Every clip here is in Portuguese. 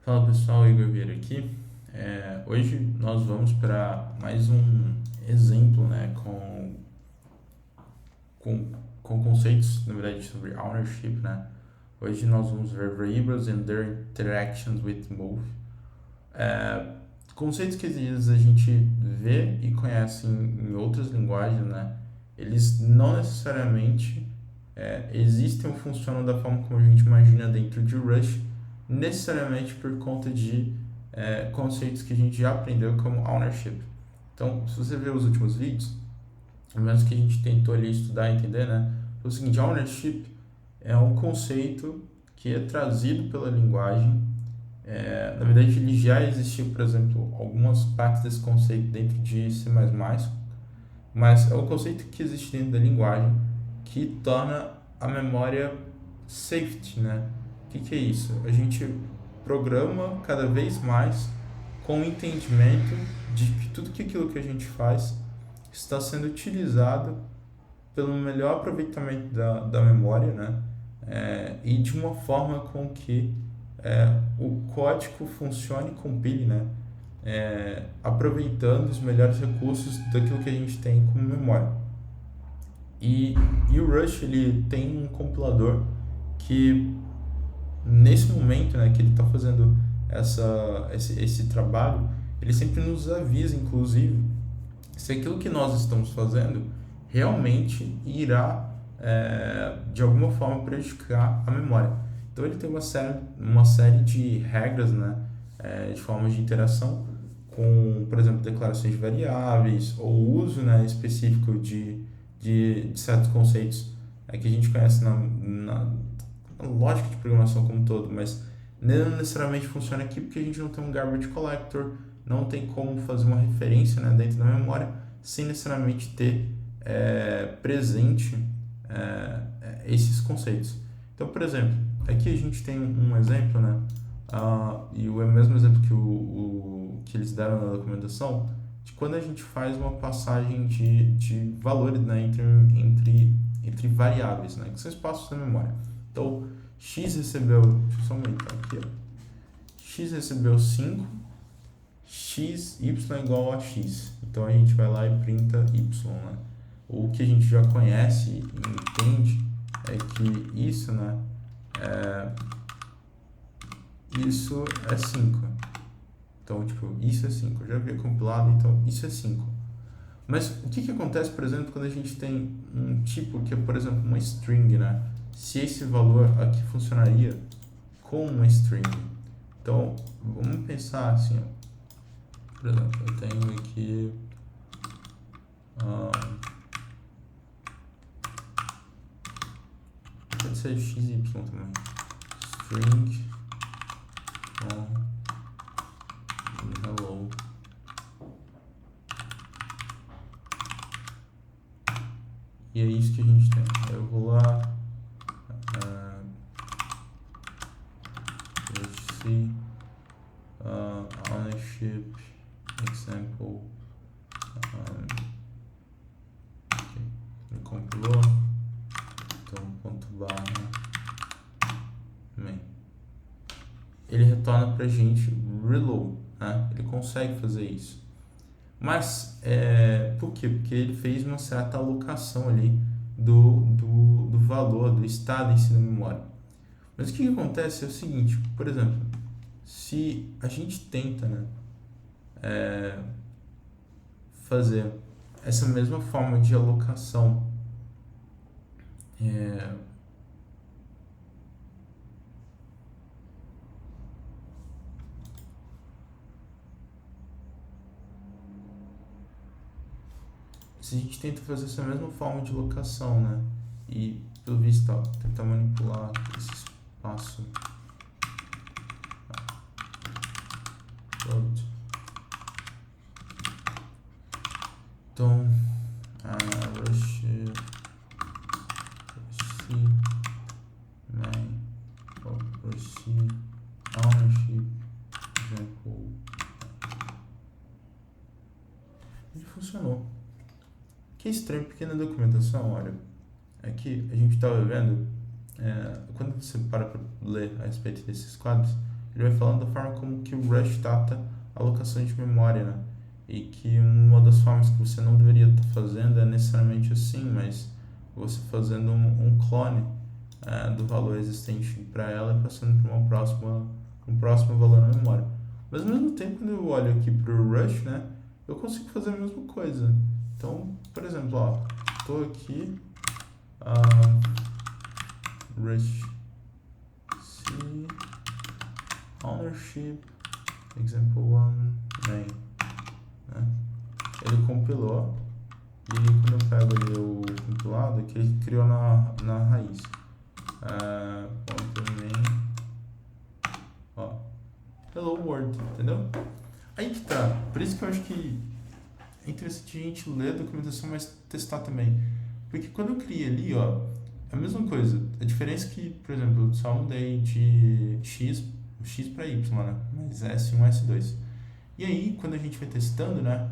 Fala pessoal, Igor Vieira aqui. Hoje nós vamos para mais um exemplo, né, com, com conceitos, na verdade, sobre ownership, né. Hoje nós vamos ver variables and their interactions with both. É, Conceitos que às vezes a gente vê e conhece em outras linguagens, né, eles não necessariamente existem ou funcionam da forma como a gente imagina dentro de Rush, necessariamente por conta de conceitos que a gente já aprendeu como ownership. Então, se você ver os últimos vídeos, pelo menos que a gente tentou ali estudar e entender, né? É o seguinte, ownership é um conceito que é trazido pela linguagem. Na verdade, ele já existiu, por exemplo, algumas partes desse conceito dentro de C++, mas é um conceito que existe dentro da linguagem que torna a memória safety, né? O que é isso? A gente programa cada vez mais com o entendimento de que tudo aquilo que a gente faz está sendo utilizado pelo melhor aproveitamento da memória, né? E de uma forma com que o código funcione e compile, né? Aproveitando os melhores recursos daquilo que a gente tem como memória. E o Rush ele tem um compilador que nesse momento, né, que ele está fazendo esse trabalho, ele sempre nos avisa, inclusive, se aquilo que nós estamos fazendo realmente irá, de alguma forma, prejudicar a memória. Então ele tem uma série de regras, né, de formas de interação com, por exemplo, declarações de variáveis ou uso, né, específico de certos conceitos que a gente conhece na lógica de programação como um todo, mas não necessariamente funciona aqui porque a gente não tem um garbage collector, não tem como fazer uma referência, né, dentro da memória sem necessariamente ter presente esses conceitos. Então, por exemplo, aqui a gente tem um exemplo, né, e o mesmo exemplo que eles deram na documentação, de quando a gente faz uma passagem de valores, né, entre variáveis, né, que são espaços da memória. Então, x recebeu, deixa eu só aumentar aqui, ó. X recebeu 5, x, y igual a x. Então a gente vai lá e printa y, né? O que a gente já conhece e entende é que isso, né, isso é 5. Então, tipo, isso é 5. Eu já havia compilado, então isso é 5. Mas o que acontece, por exemplo, quando a gente tem um tipo que é, por exemplo, uma string, né? Se esse valor aqui funcionaria com uma string. Então, vamos pensar assim, ó. Por exemplo, eu tenho aqui pode ser XY também. String hello. E é isso que a gente tem. Eu vou lá, let's see, ownership, example, okay. Ele compilou, então ponto barra main. Ele retorna pra gente reload, né? Ele consegue fazer isso. Mas, por quê? Porque ele fez uma certa alocação ali do valor, do estado em si da memória. Mas o que acontece é o seguinte, por exemplo, se a gente tenta, né, fazer essa mesma forma de alocação se a gente tenta fazer essa mesma forma de locação, né, e pelo visto, ó, tentar manipular esse espaço todo. Então, rush main, rush ownership, example. Ele funcionou. Que é estranho, porque na documentação, olha, aqui a gente estava vendo, quando você para ler a respeito desses quadros, ele vai falando da forma como que o Rush trata a alocação de memória, né? E que uma das formas que você não deveria estar fazendo é necessariamente assim, mas você fazendo um clone do valor existente para ela e passando para um próximo valor na memória. Mas ao mesmo tempo, quando eu olho aqui para o Rush, né, eu consigo fazer a mesma coisa. Então, por exemplo, ó, estou aqui, Rush C ownership example 1 main, né? Ele compilou e quando eu pego ali o compilado que ele criou na raiz, ponto main, ó, hello world, entendeu? Aí que tá, por isso que eu acho que é interessante a gente ler a documentação, mas testar também, porque quando eu criei ali, ó, é a mesma coisa, a diferença é que, por exemplo, eu só mudei de x para y, né, mas S1, S2, e aí quando a gente vai testando, né,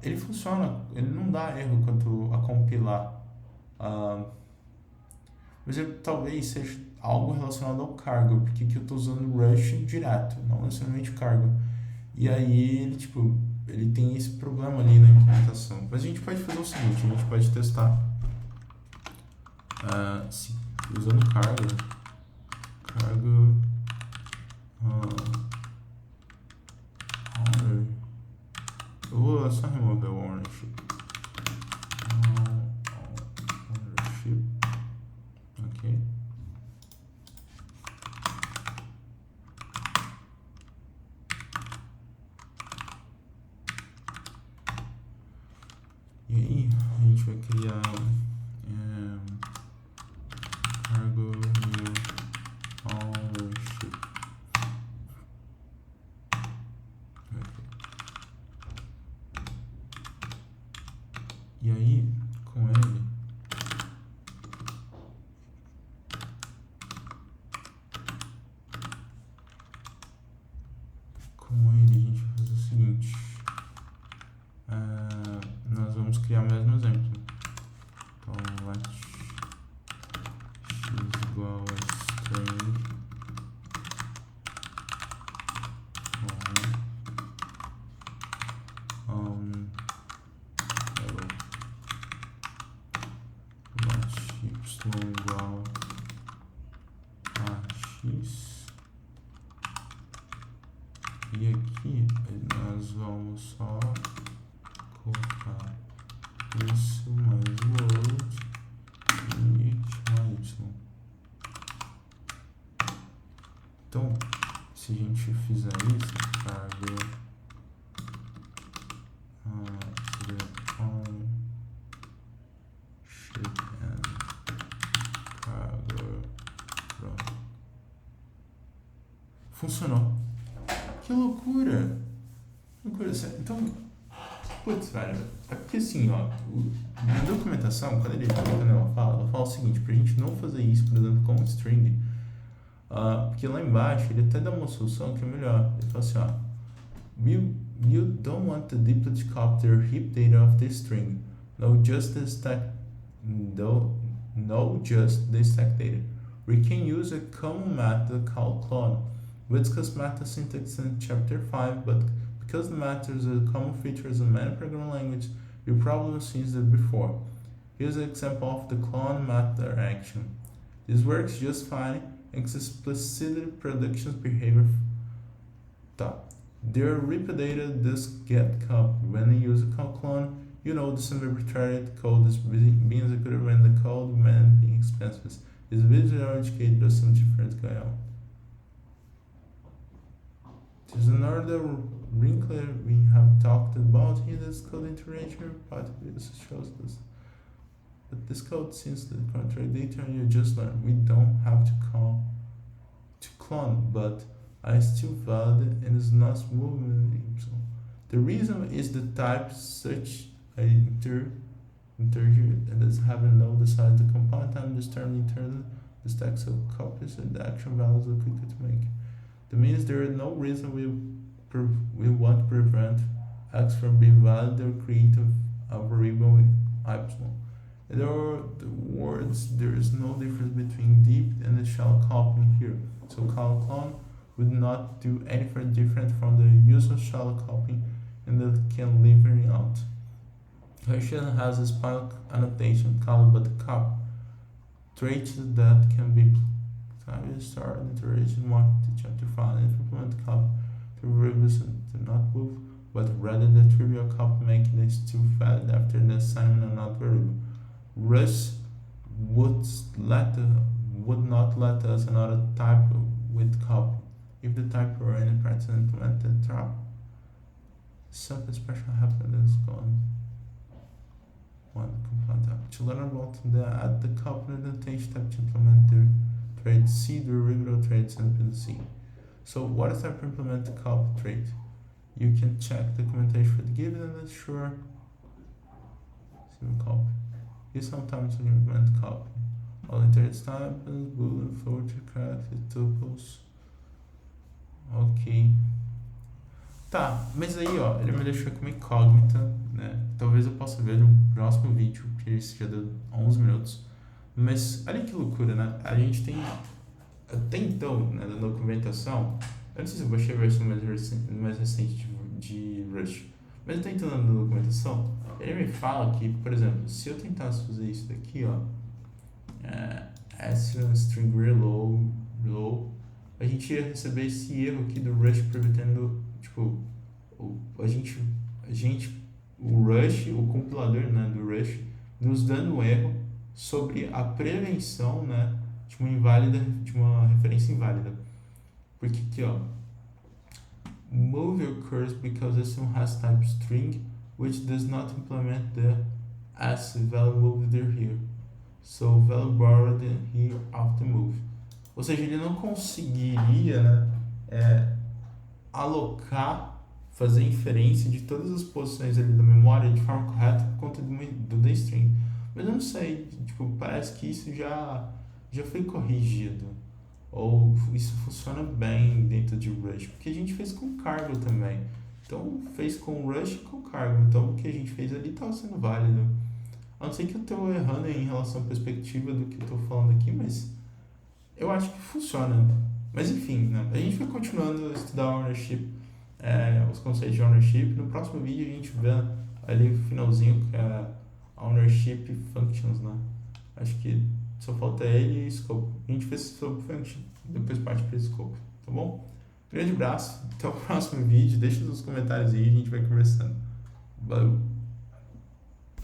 ele funciona, ele não dá erro quanto a compilar, mas talvez seja algo relacionado ao cargo, porque aqui eu estou usando o Rush direto, não necessariamente o cargo. E aí ele, tipo, ele tem esse problema ali na implementação. Mas a gente pode fazer o seguinte, a gente pode testar usando cargo eu vou só remover o ownership. Ok. E aí a gente vai criar cargo new ownership. E aí, com ele, a gente vai fazer o seguinte, nós vamos criar o mesmo exemplo. Então, let x igual a string igual a x, e aqui nós vamos só colocar isso mais o outro e chamar y. Então, se a gente fizer isso, cargo funcionou. Que loucura! Então, putz, velho, é porque assim, ó, na documentação, quando ela fala o seguinte, pra gente não fazer isso, por exemplo, com string, porque lá embaixo ele até dá uma solução que é melhor. Ele fala assim, ó, you don't want to deeply copy the heap data of the string, no just the stack data. We can use a common method called clone. We discussed method syntax in chapter 5, but because the method is a common feature in many programming languages, you probably have seen it before. Here's an example of the clone method action. This works just fine and explicitly production behavior. There repeated this get copy. When you use a clone, you know the some arbitrary code is being executed when the code man being expenses is visually indicated as some difference going on. There's another wrinkle we have talked about here, this code integration part shows this. But this code, since the contract data you just learned, we don't have to clone, but I still valid and is not moving. So the reason is the type such a integer and does having no decide the compile time determine internally the stacks of copies and the action values are quicker to make. That means there is no reason we want to prevent X from being valid or create a variable with Y. In other words, there is no difference between deep and the shell copying here. So call clone would not do anything different from the usual shallow copying and that can leave it out. Russian has a spell annotation called but cop traits that can be start iteration mark to chapter 5 and implement cop to represent to not move, but rather the trivial cop making it too valid after the assignment of not variable. Rush would not let us another type with copy. If the type or any practice implemented trap, something special happened is gone. One compound type. To learn about add the copy notation type to implement the trait C, the derivative trait sample C. So what is type implement the copy trait? You can check documentation for the given and ensure copy. You sometimes implement copy. All interest types, boolean, float, character, tuples. Ok. Tá, mas aí ó, ele me deixou com uma incógnita, né? Talvez eu possa ver no próximo vídeo, que esse já deu 11 minutos. Mas olha que loucura, né? A gente tem, até então, né, na documentação, eu não sei se eu baixei a versão mais recente de Rush, mas até então na documentação, ele me fala que, por exemplo, se eu tentasse fazer isso daqui, ó, string reload, a gente ia receber esse erro aqui do Rush preventando, tipo, o Rush, o compilador, né, do Rush, nos dando um erro sobre a prevenção, né, de uma referência inválida. Porque aqui, ó, move occurs because this one has type string which does not implement the as value moved here. So value borrowed here after move. Ou seja, ele não conseguiria, né, alocar, fazer inferência de todas as posições ali da memória de forma correta por conta do string. Mas eu não sei, tipo, parece que isso já foi corrigido. Ou isso funciona bem dentro de Rush, porque a gente fez com cargo também. Então, fez com Rush e com cargo. Então, o que a gente fez ali estava sendo válido. A não ser que eu estou errando em relação à perspectiva do que eu estou falando aqui, mas eu acho que funciona. Mas enfim, né? A gente vai continuando a estudar ownership, os conceitos de ownership. No próximo vídeo a gente vê ali o finalzinho, que é ownership functions, né? Acho que só falta ele e scope. A gente fez sobre function, depois parte para scope, tá bom? Grande abraço, até o próximo vídeo. Deixa nos comentários aí, a gente vai conversando. Valeu!